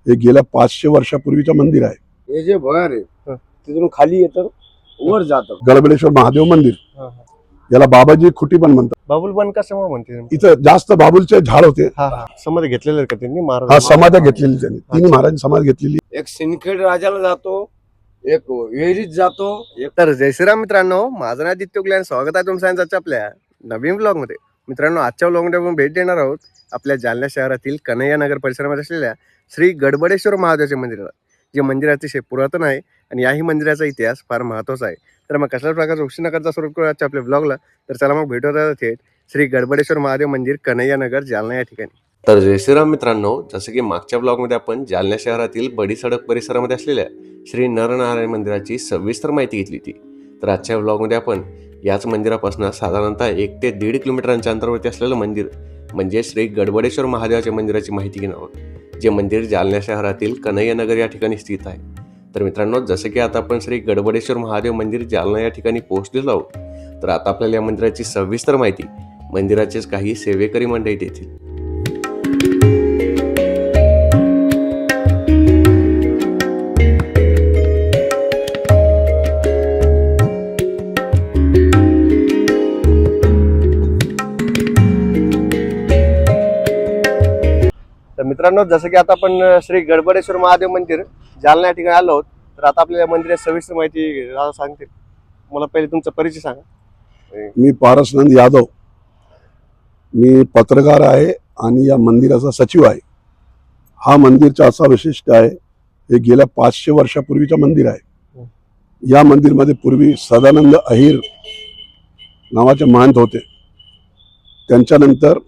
हे गेल्या 500 वर्षापूर्वीचं मंदिर आहे. हे जे भर आहे तिथून खाली येतं वर जातं गडबडेश्वर महादेव मंदिर, याला बाबाजी खुटी पण म्हणतात. बाबुल बन कशामुळे म्हणते? इथं जास्त बाबुलचे झाड होते. समाधी घेतलेले का त्यांनी महाराज? हा, समाध्या घेतलेली त्यांनी, तिन्ही महाराजांनी समाधी घेतलेली. एक सिंदखेड राजाला जातो, एक विहिरीत जातो, एक तर जय श्रीराम मित्रांनो, माझं नाव आदित्य उगले आणि स्वागत आहे तुमचं आजच्या आपल्या नवीन ब्लॉग मध्ये. मित्रांनो, आजच्या ब्लॉग मध्ये आपण भेट देणार आहोत आपल्या जालना शहरातील कन्हैया नगर परिसरामध्ये असलेल्या श्री गडबडेश्वर महादेवाचे मंदिराला, जे मंदिर अतिशय पुरातन आहे आणि याही मंदिराचा इतिहास फार महत्त्वाचा आहे. तर मग कशाच प्रकारचा उशीर न करता सुरू करू आजच्या आपल्या ब्लॉगला. तर चला मग भेटू आता थेट श्री गडबडेश्वर महादेव मंदिर कन्हैया नगर जालना या ठिकाणी. तर जय श्रीराम मित्रांनो, जसं की मागच्या ब्लॉगमध्ये आपण जालना शहरातील बडी सडक परिसरामध्ये असलेल्या श्री नरनारायण मंदिराची सविस्तर माहिती घेतली होती. तर आजच्या ब्लॉगमध्ये आपण याच मंदिरापासून साधारणतः 1 ते 1.5 किलोमीटरांच्या अंतरावरती असलेलं मंदिर म्हणजे श्री गडबडेश्वर महादेवाच्या मंदिराची माहिती घेणार आहोत, जे मंदिर जालना शहरातील कन्हैया नगर या ठिकाणी स्थित आहे. तर मित्रांनो, जसं की आता आपण श्री गडबडेश्वर महादेव मंदिर जालना या ठिकाणी पोहोचलेलो आहोत, तर आता आपल्याला या मंदिराची सविस्तर माहिती मंदिराचेच काही सेवेकरी मंडळी देतील. तर मित्रांनो, जसं की आता आपण श्री गडबडेश्वर महादेव मंदिर जालना या ठिकाणी आलो आहोत, तर आता आपल्याला मंदिराची सविस्तर माहिती सांगतील. मला पहिले तुमचा परिचय सांगा. मी पारसनंद यादव, मी पत्रकार आहे आणि या मंदिराचा सचिव आहे. हा मंदिरचा असा विशिष्ट आहे, हे गेल्या 500 वर्षापूर्वीचं मंदिर आहे. या मंदिरमध्ये पूर्वी सदानंद अहिर नावाचे महंत होते. त्यांच्यानंतर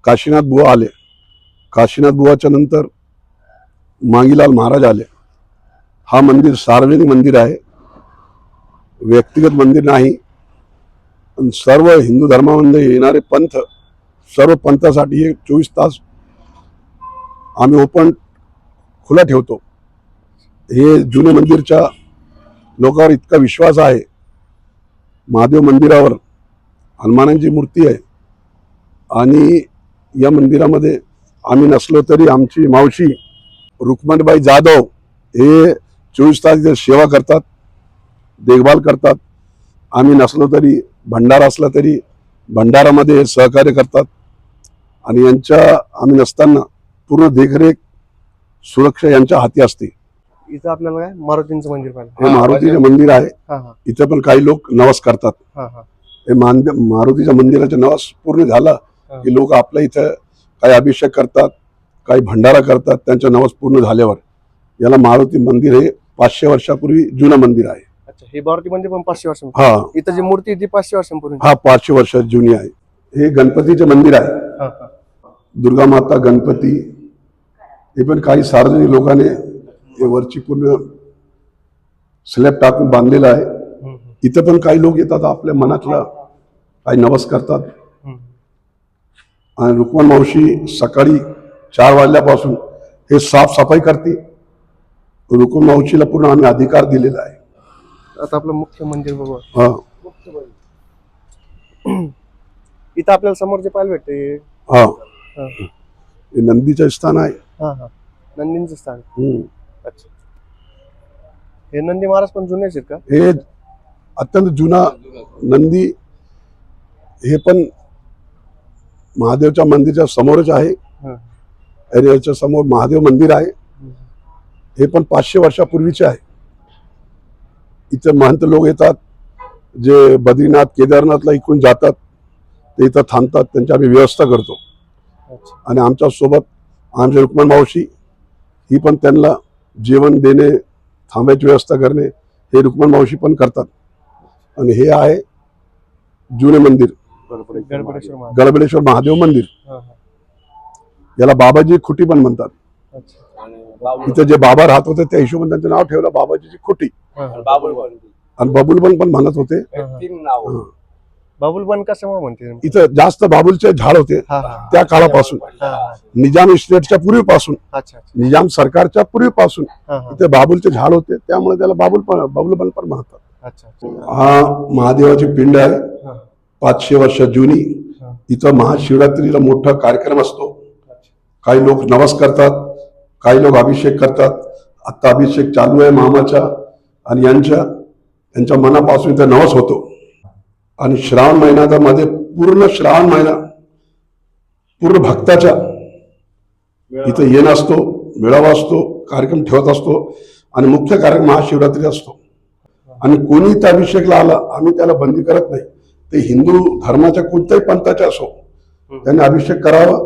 काशीनाथ बुवा आले. काशीनाथ बुवाच्या नंतर मांगीलाल महाराज आले. हा मंदिर सार्वजनिक मंदिर आहे, व्यक्तिगत मंदिर नाही. सर्व हिंदू धर्मामध्ये येणारे पंथ, सर्व पंथासाठी हे 24 तास आम्ही ओपन खुला ठेवतो. हे जुने मंदिरच्या लोकांवर इतका विश्वास आहे. महादेव मंदिरावर हनुमानांची मूर्ती आहे आणि या मंदिरामध्ये आम्ही नसलो तरी आमची मावशी रुक्मणबाई जाधव हे 24 तास इथे सेवा करतात, देखभाल करतात. आम्ही नसलो तरी, भंडारा असला तरी भंडारामध्ये सहकार्य करतात आणि आम्ही नसताना पूर्ण देखरेख सुरक्षा यांच्या हाती असते. इथं आपल्याला काय मारुतींचं मंदिर पाहिजे. हे मारुतीचे मंदिर आहे. इथं पण काही लोक नवस करतात. हे मारुतीच्या मंदिराचा नवस पूर्ण झाला की लोक आपल्या इथं काही अभिषेक करतात, काही भंडारा करतात. त्यांचा नवस पूर्ण झाल्यावर याला मारुती मंदिर हे 500 वर्षापूर्वी जुनं मंदिर आहे. अच्छा, हे मारुती मंदिर पण 500 वर्ष. हा, इथं जी मूर्ती ती 500 वर्षांपूर्वी. हा 500 वर्ष जुनी आहे. हे गणपतीचे मंदिर आहे. दुर्गा माता, गणपती हे पण काही सार्वजनिक लोकांनी हे वरची पूर्ण स्लॅब टाकून बांधलेलं आहे. इथं पण काही लोक येतात, आपल्या मनातला काही नवस करतात. आणि रुक्मण मावशी सकाळी 4 वाजल्यापासून हे साफसफाई करते. रुक्मण मावशीला पूर्ण आम्ही अधिकार दिलेला आहे. आता आपलं मुख्य मंदिर बघू. हा, इथं आपल्याला समोर जे पाहायला भेटते हा, हे नंदीचं स्थान आहे. नंदींचं स्थान. अच्छा, हे नंदी महाराज पण जुनेच आहेत का? हे अत्यंत जुना नंदी, हे पण महादेवच्या मंदिराच्या समोरच आहे. याच्या समोर महादेव मंदिर आहे. हे पण 500 वर्षापूर्वीचे आहे. इथं महंत लोक येतात, जे बद्रीनाथ केदारनाथला इकडून जातात ते इथं थांबतात. त्यांची आम्ही व्यवस्था करतो. आणि आमच्या सोबत आमचे रुक्मण मावशी ही पण त्यांना जेवण देणे, थांबायची व्यवस्था करणे हे रुक्मण मावशी पण करतात. आणि हे आहे जुने मंदिर गडबडेश्वर महादेव मंदिर, याला बाबाजी खुटी पण म्हणतात. इथं जे बाबा राहत होते त्या हिशोबाने त्यांचं नाव ठेवलं बाबाजीची खुटी. आणि बाबुलबन पण म्हणत होते. बाबुलबन कशामुळे म्हणते? इथं जास्त बाबुलचे झाड होते त्या काळापासून, निजाम इस्टेटच्या पूर्वीपासून, निजाम सरकारच्या पूर्वीपासून इथे बाबुलचे झाड होते, त्यामुळे त्याला बाबुलबन पण म्हणतात. हा महादेवाची पिंड आहे, 500 वर्ष जुनी. इथं महाशिवरात्रीला मोठा कार्यक्रम असतो. काही लोक नवस करतात, काही लोक अभिषेक करतात. आता अभिषेक चालू आहे मामाचा आणि यांच्या मनापासून इथे नवस होतो. आणि श्रावण महिन्यामध्ये पूर्ण श्रावण महिना पूर्ण भक्ताच्या इथे येणं असतो, मेळावा असतो, कार्यक्रम ठेवत असतो आणि मुख्य कार्यक्रम महाशिवरात्री असतो. आणि कोणी इथे अभिषेकला आला आम्ही त्याला बंदी करत नाही. ते हिंदू धर्माच्या कोणत्याही पंथाचे असो त्यांनी अभिषेक करावा,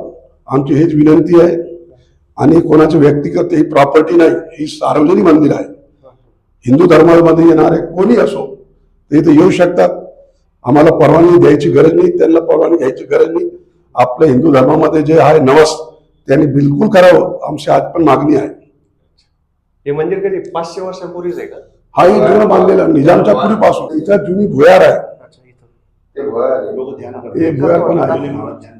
आमची हेच विनंती आहे. आणि कोणाची व्यक्तिगत ही प्रॉपर्टी नाही, ही सार्वजनिक मंदिर आहे. हिंदू धर्मामध्ये येणारे कोणी असो ते इथे येऊ शकतात. आम्हाला परवानगी द्यायची गरज नाही, त्यांना परवानगी घ्यायची गरज नाही. आपल्या हिंदू धर्मामध्ये जे आहे नवस त्यांनी बिलकुल करावं, आमची आज पण मागणी आहे. हे मंदिर कधी 500 वर्षांपूर्वीच आहे का? हा ही जुना बांधलेला निजामच्या पूर्वीपासून. इथं जुनी भुयार आहे, हे भुयार पण आहे.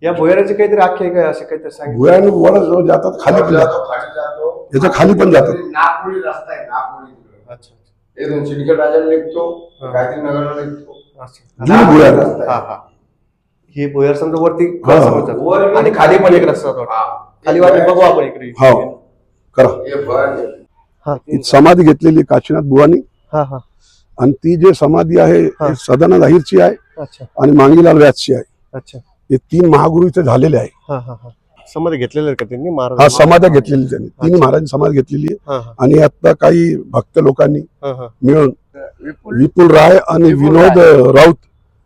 या भुयाराची काहीतरी आख्यायिका आहे असं काहीतरी सांगितलं. भुयार वर जातात, खाली पण जातात, याच्या खाली पण जातात. नागपुरी रस्ता आहे, नागपुरी. अच्छा. इथून सिंदखेड राजाला निघतो, गायत्री नगरला निघतो. जुनी भुयार आहे. हा हा. हे भुयार समजा वरती हा. समजतात आणि खाली पण एक रस्ता होता. खाली वाटे बघू आपण इकडे. हो करा. हे भर आहे. हा. इथं समाधी घेतलेली काशीनाथ बुवानी. हा हा. आणि ती जे समाधी आहे हा. ती सदानंद अहिरची आहे अच्छा आणि मांगीलाल व्यासची आहे. अच्छा. हे 3 महागुरु इथे झालेले आहे. हा हा हा. समाधी घेतलेले आहेत का त्यांनी महाराज? हा समाध्या घेतलेली त्यांनी 3 महाराजांनी समाधी घेतलेली आहे. हा हा आणि आता काही भक्त लोकांनी हा हा. मिळून विपुल विपुल राय आणि विपुल विनोद राऊत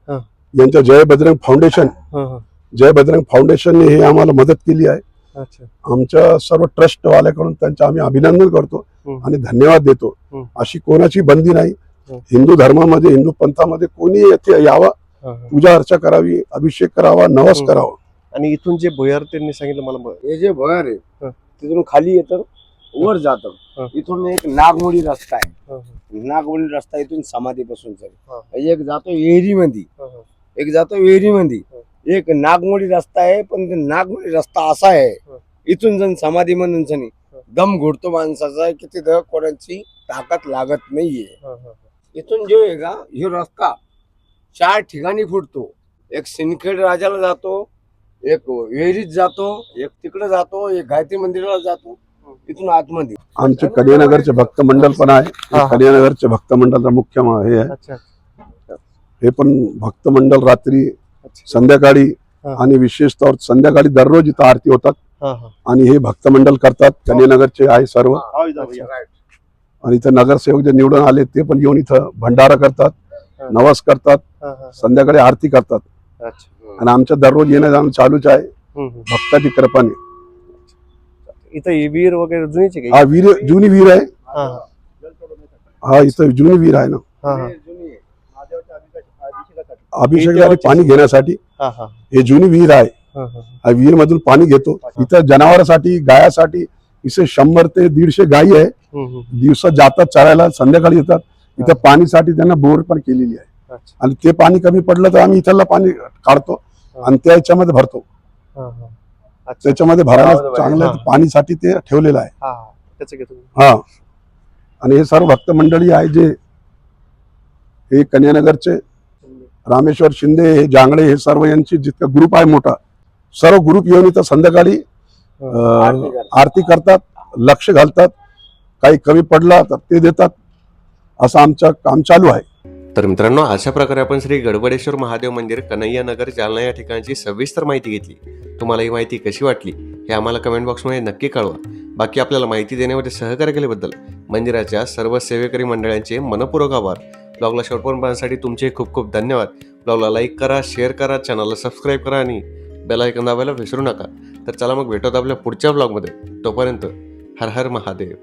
हा. यांच्या जय बजरंग फाउंडेशन, हा हा. जय बजरंग फाउंडेशनने हे आम्हाला मदत केली आहे. अच्छा. आमच्या सर्व ट्रस्ट वाल्याकडून त्यांचं आम्ही अभिनंदन करतो हम्म. आणि धन्यवाद देतो. हम्म. अशी कोणाची बंदी नाही. हम्म. हिंदू धर्मामध्ये हिंदू पंथामध्ये कोणी येथे यावं, हा हा. पूजा अर्चा करावी, अभिषेक करावा, नवस हम्म. करावा. आणि इथून जे भुयार त्यांनी सांगितलं मला हे जे भर आहे हा. तिथून खाली येतं, वर जातं. हा. इथून एक नागमोडी रस्ता आहे. हा हा. नागमोडी रस्ता इथून समाधीपासून हा. चालेल. एक जातो विहिरी मध्ये, हा हा. एक जातो विहिरी मध्ये. एक नागमोडी रस्ता आहे, पण ते नागमोडी रस्ता असा आहे इथून जण समाधी म्हणून जणी दम घोडतो माणसाचा की तिथं कोणाची ताकद लागत नाहीये. हा हा. इथून जो आहे का हे रस्ता 4 ठिकाणी फुटतो. एक सिंदखेड राजाला जातो, एक विहिरीत जातो, एक तिकडे जातो, एक गायत्री मंदिराला जातो. इथून आतमध्ये आमचे कन्यानगरचे भक्त मंडळ पण आहे. हा. कन्यानगरचे भक्त मंडळचा मुख्य हे आहे. अच्छा. हे पण भक्त मंडळ रात्री, अच्छा. संध्याकाळी हा. आणि विशेषतः संध्याकाळी दररोज इथं आरती होतात. हा हा. आणि हे भक्त मंडळ करतात. कन्यानगरचे आहे सर्व. अच्छा. आणि इथं नगरसेवक जे निवडून आले ते पण येऊन इथं भंडारा करतात, हा. नवस करतात, हा हा. संध्याकाळी आरती करतात. अच्छा. आणि आमच्या दररोज येणं जाणं चालूच आहे हम्म, हम्म. भक्ताची कृपाने. इथं हे विहीर वगैरे जुनीच आहे हा का? वीर जुनी वीर आहे. हा हा. हा इथं जुनी वीर आहे ना, हा हा. अभिषेकासाठी पाणी घेण्यासाठी. हा हा. हे जुनी विहीर आहे. हा हा. हा विहीर मधून पाणी घेतो. इथं जनावरांसाठी, गायासाठी इथे 100 ते 150 गायी आहे. हम्म, हम्म. दिवसात जातात चरायला, संध्याकाळी येतात. इथं पाणीसाठी त्यांना बोर पण केलेली आहे. अच्छा. आणि ते पाणी कमी पडलं तर आम्ही इथलं पाणी काढतो आणि त्या याच्यामध्ये भरतो. हा हा. अच्छा. त्याच्यामध्ये भरायला हा. चांगलं पाणीसाठी ते ठेवलेलं आहे. हा हा. त्याचं घेतो. हा. आणि हे सर्व भक्त मंडळी आहे जे हे कन्यानगरचे रामेश्वर शिंदे, हे जांगडे, हे सर्व यांची जितका ग्रुप आहे मोठा, सर्व ग्रुप येऊन इथं संध्याकाळी आरती करतात, लक्ष घालतात. काही कमी पडला तर ते देतात. असं आमचं काम चालू आहे. तर मित्रांनो, अशा प्रकारे आपण श्री गडबडेश्वर महादेव मंदिर, कन्हैया नगर, जालना या ठिकाणची सविस्तर माहिती घेतली. तुम्हाला ही माहिती कशी वाटली हे आम्हाला कमेंट बॉक्समध्ये नक्की कळवा. बाकी आपल्याला माहिती देण्यामध्ये सहकार्य केल्याबद्दल मंदिराच्या सर्व सेवेकरी मंडळांचे मनपूर्वक आभार. ब्लॉगला शेवटपर्यंत पाहण्यासाठी तुमचे खूप खूप धन्यवाद. ब्लॉगला लाईक करा, शेअर करा, चॅनलला सबस्क्राईब करा आणि बेल आयकॉन दाबायला विसरू नका. तर चला मग भेटूत आपल्या पुढच्या ब्लॉगमध्ये. तोपर्यंत हर हर महादेव.